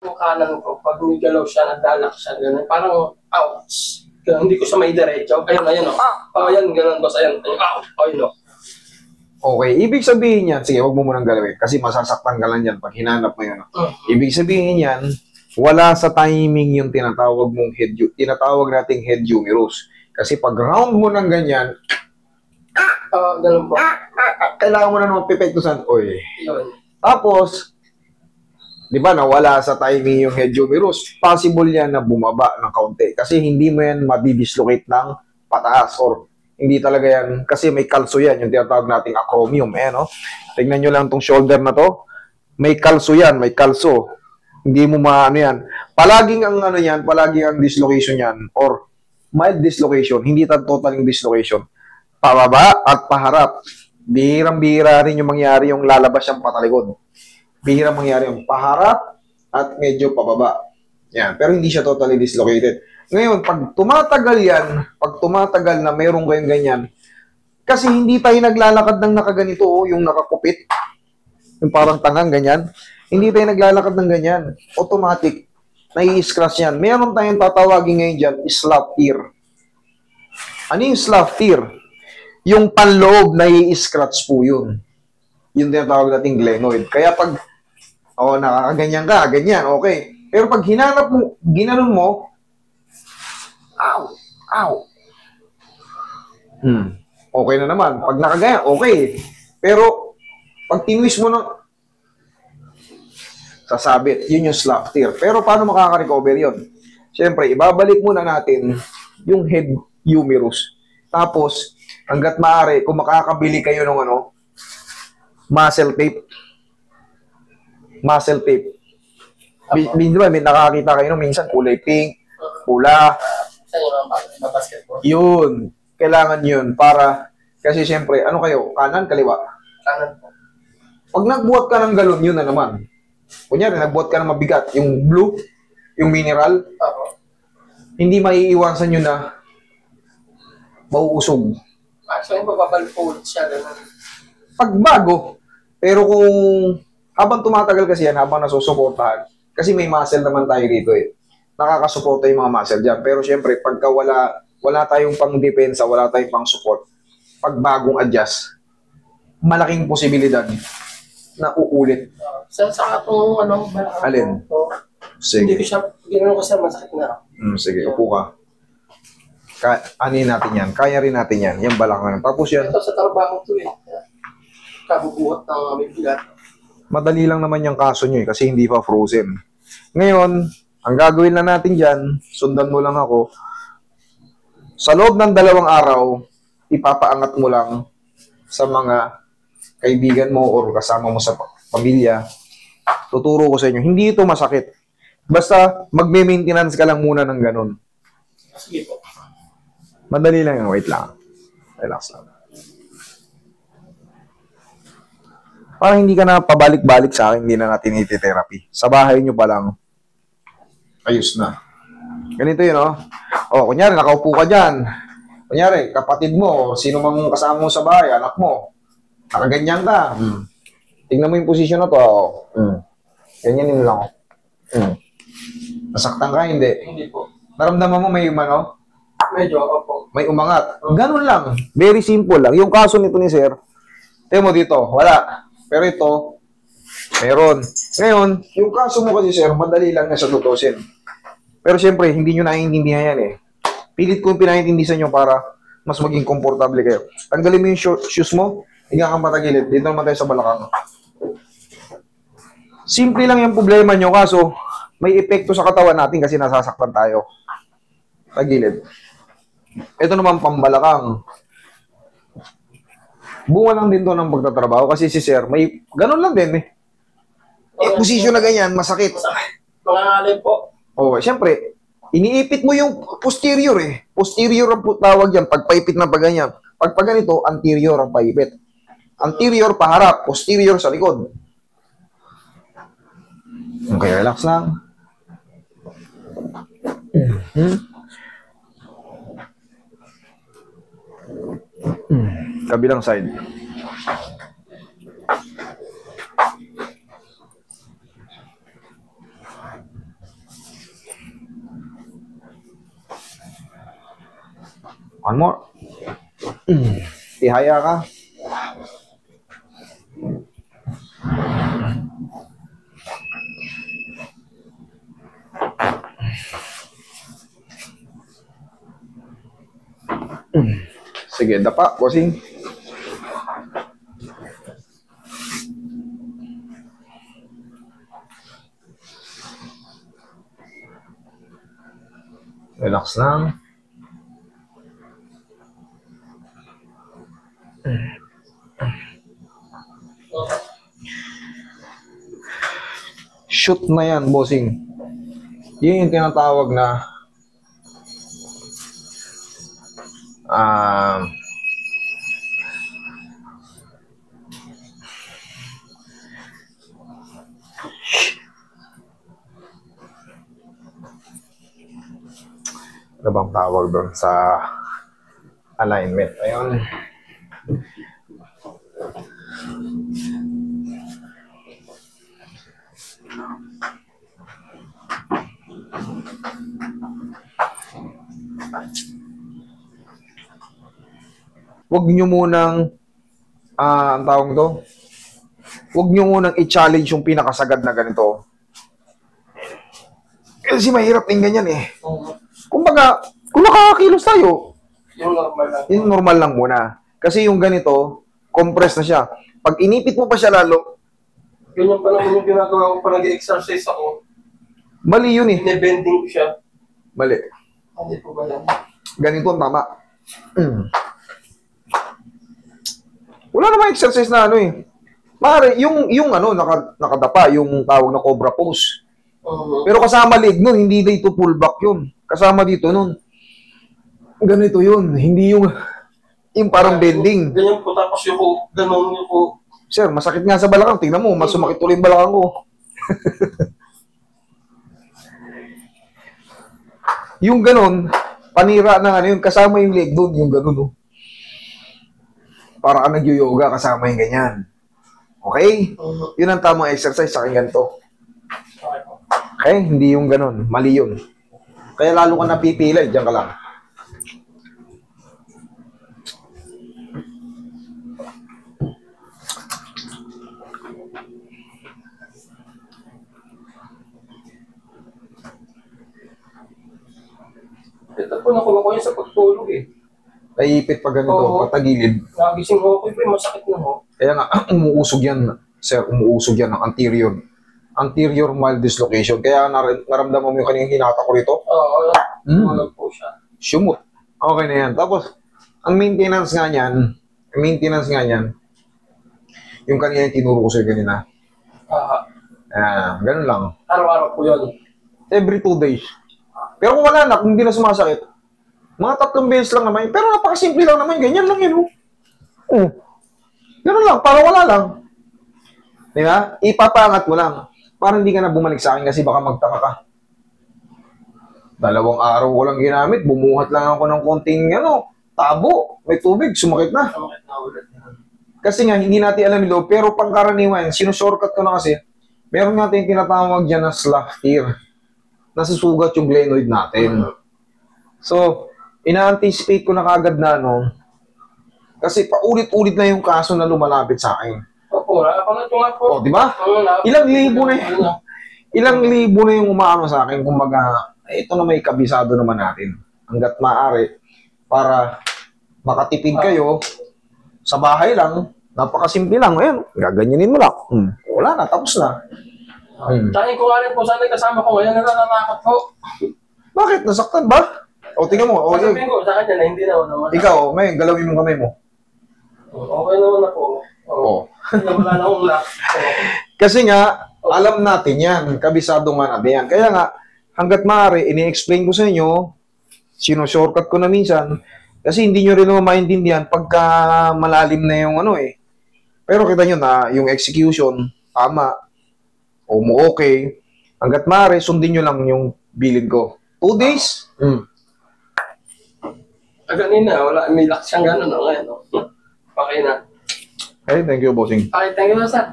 yung kanan ko, pag nigalaw siya, nagdalak siya, gano'n, parang, ouch. Ganun, hindi ko siya may diretso. Ayun, o. Ayan, gano'n, boss. Ayun, ayun, o. Okay, ibig sabihin yan, sige, wag mo munang galawin kasi masasaktan ka lang yan pag hinanap mo yun. Ibig sabihin yan, wala sa timing yung tinatawag nating head humerus. Kasi pag round mo ng ganyan, Ganun po. kailangan mo na naman pipektusan. Oy. Yun. Tapos, di ba, nawala sa timing yung head humerus, possible yan na bumaba ng kaunti. Kasi hindi mo yan madidislocate ng pataas or hindi talaga yan, kasi may kalso yan, yung tinatawag nating acromion, no? Tingnan nyo lang tong shoulder na to, may kalso yan, may kalso. Hindi mo maano yan. Palaging ang dislocation yan, or mild dislocation, hindi total yung dislocation. Pababa at paharap. Bihirang-bihira rin yung mangyari yung lalabas siyang patalikod. Bihirang mangyari yung paharap at medyo pababa. Yan. Pero hindi siya totally dislocated. Ngayon, pag tumatagal na mayroong kayong ganyan, kasi hindi tayo naglalakad ng nakaganito, yung nakakupit, yung parang tangang ganyan, hindi tayo naglalakad ng ganyan. Automatic, nai-scratch yan. Meron tayong tatawagin ngayon dyan, slap tear. Ano yung slap tear? Yung panloob, nai-scratch po yun. Yung tinatawag nating glenoid. Kaya pag, nakakaganyan ka, ganyan, okay. Pero pag hinanap mo, ginanon mo, ow. Okay na naman. Pag nakagaya, okay. Pero, pag tinwist mo ng sasabit, yun yung slap tear. Pero, paano makaka-recover yun? Siyempre, ibabalik muna natin yung head humerus. Tapos, hanggat maaari, kung makakabili kayo ng muscle tape. May nakakita kayo minsan kulay pink, pula. Yun. Kailangan yun para, kasi siyempre, ano kayo? Kanan, kaliwa? Kanan po. Pag nagbuhat ka ng galon, yun na naman. Kunyari, nagbuhat ka ng mabigat. Yung blue, yung mineral, hindi maiiwasan yun na mauusog. Actually, mababalpod siya. Pagbago. Pero kung habang tumatagal kasi yan, habang nasusuportahan, kasi may muscle naman tayo dito eh. Nakakasuporta yung mga muscle dyan. Pero syempre, pagka wala tayong pang-depensa, wala tayong pang-support, pag bagong adjust, malaking posibilidad na uulit. Saka itong Alin? Sige. Hindi ko siya, gano'n ko siya masakit na. Sige, upo ka. Anin natin yan. Kaya rin natin yan. Yan balangan. Tapos yan. Ito sa trabaho to eh. Kabubuhat ng may bigat. Madali lang naman yung kaso nyo eh, kasi hindi pa frozen. Ngayon, ang gagawin na natin dyan, sundan mo lang ako, sa loob ng 2 araw, ipapaangat mo lang sa mga kaibigan mo or kasama mo sa pamilya. Tuturo ko sa inyo. Hindi ito masakit. Basta magme-maintenance ka lang muna ng ganun. Sige po. Madali lang yan. Wait lang. Relax lang. Para hindi ka na pabalik-balik sa akin, hindi na natin iti-therapy. Sa bahay nyo pa lang, ayos na. Ganito yun, kunyari, nakaupo ka dyan. Kunyari, kapatid mo, sino mang kasama mo sa bahay, anak mo, nakaganyan ka. Tingnan mo yung posisyon na to. Ganyan yun lang. Nasaktan ka, hindi? Hindi po. Naramdaman mo may Medyo, opo. may umangat. Ganun lang. Very simple lang. Yung kaso nito ni sir, tingnan mo dito, wala. Pero ito, meron. Ngayon, yung kaso mo kasi sir, madali lang na sa tutusin. Pero siyempre, hindi nyo naiintindihan yan eh. Pilit ko yung pinaintindihan nyo para mas maging komportable kayo. Tanggalin mo yung shoes mo, higa kang patagilid. Dito naman tayo sa balakang. Simple lang yung problema nyo, kaso may epekto sa katawan natin kasi nasasaktan tayo. Tagilid. Ito naman pambalakang. Bunga lang din to ng pagtatrabaho kasi si sir, may ganun lang din eh. Posisyon na ganyan, masakit. Mangangalay po. Siyempre, iniipit mo yung posterior eh. Posterior ang tawag yan, pagpaipit na paganyan. Pag ganito, anterior ang paipit. Anterior, paharap. Posterior, sa likod. Okay, relax lang. Kabilang side. One more. Tihaya ka. Sige, dapa, bossing. Relax lang. Shoot na yan, bossing. Yun yung tinatawag na ano bang tawag doon sa alignment? Ayun. Huwag nyo munang ang tawag to, huwag nyo munang i-challenge yung pinakasagad na ganito. Kasi mahirap din ganyan eh. Kumbaga, kung nakakakilos tayo, yung normal lang muna. Kasi yung ganito, compress na siya. Pag inipit mo pa siya lalo, ganyan pa naman yung ginagawa ko pa nag-exercise ako. mali yun eh. Bine-bending ko siya. Mali. Hindi po ba yan? Ganito ang tama. Wala namang exercise na ano eh. Mare, yung ano, nakadapa, yung tawag na cobra pose. Pero kasama leg nun, hindi dito pull back yun. Kasama dito nun. Ganito yun, hindi yung parang bending. Ganyan po, tapos yung po, ganun yung po. Sir, masakit nga sa balakang. Tingnan mo, mas sumakit tuloy yung balakang ko. Yung ganun, panira na ano yun, kasama yung leg doon, yung ganun. Oh. Para ka nag-yoga, kasama yung ganyan. Okay? Yun ang tamang exercise sa akin ganito. Okay? Hindi yung ganun. Mali yun. Kaya lalo ka napipila, diyan ka lang. Ito po, nakuha ko yun sa pagtulog eh. Naiipit pa ganito, patagilid. Nagising ko po, masakit na ho. Kaya nga, umuusog yan, sir, umuusog yan ng anterior. Anterior mild dislocation. Kaya naramdaman mo yung kanyang hinata ko rito? Oo, wala po siya. Shumot. Okay na yan. Tapos, ang maintenance nga niyan, yung kanina tinuro ko sa'yo kanina. Ganun lang. Araw-araw po yun. Every 2 days. Pero kung wala na, kung hindi na sumasakit, mga 3 beses lang naman. Pero napakasimple lang naman, ganyan lang yun. Ganun lang, para wala lang. Diba? Ipapangat mo lang. Para hindi ka na bumalik sa akin kasi baka magtaka ka. 2 araw ko lang ginamit, bumuhat lang ako ng konting tabo, may tubig, sumakit na. Sumakit na ulit. Kasi nga, hindi natin alam nilo, pero pangkaraniwan, sinushortcut ko na kasi, meron natin tinatawag dyan na slough tear. Nasusugat yung glenoid natin. So, ina-anticipate ko na kagad na kasi paulit-ulit na yung kaso na lumalapit sa akin. Opo, ako na ito nga po. Di ba? Ilang libo na yung umaano sa akin. Kumbaga, ito na may kabisado naman natin. Hanggat maaari, para makatipid kayo, sa bahay lang, napakasimple lang. Ayan, gaganyanin mo lang. Wala na, tapos na. Tsahin ko nga rin po, sana kasama ko ngayon, natatakot po. Bakit? Nasaktan ba? O, tingnan mo. Sasabihin ko sa kanya na hindi naman. Ikaw, may galawin mo kamay mo. Okay naman ako. Wala na akong lock. Kasi nga, alam natin yan. Kabisado nga natin yan. Kaya nga, hanggat maaari, ini-explain ko sa inyo, shortcut ko na minsan, kasi hindi nyo rin naman maintindihan pagka malalim na yung Pero kita nyo na, yung execution, tama, o mo okay, hanggat maaari, sundin nyo lang yung bilin ko. 2 days? Ganina, wala, may lock siyang gano'n. Okay na. Hey, thank you, bossing. Okay, thank you, sir.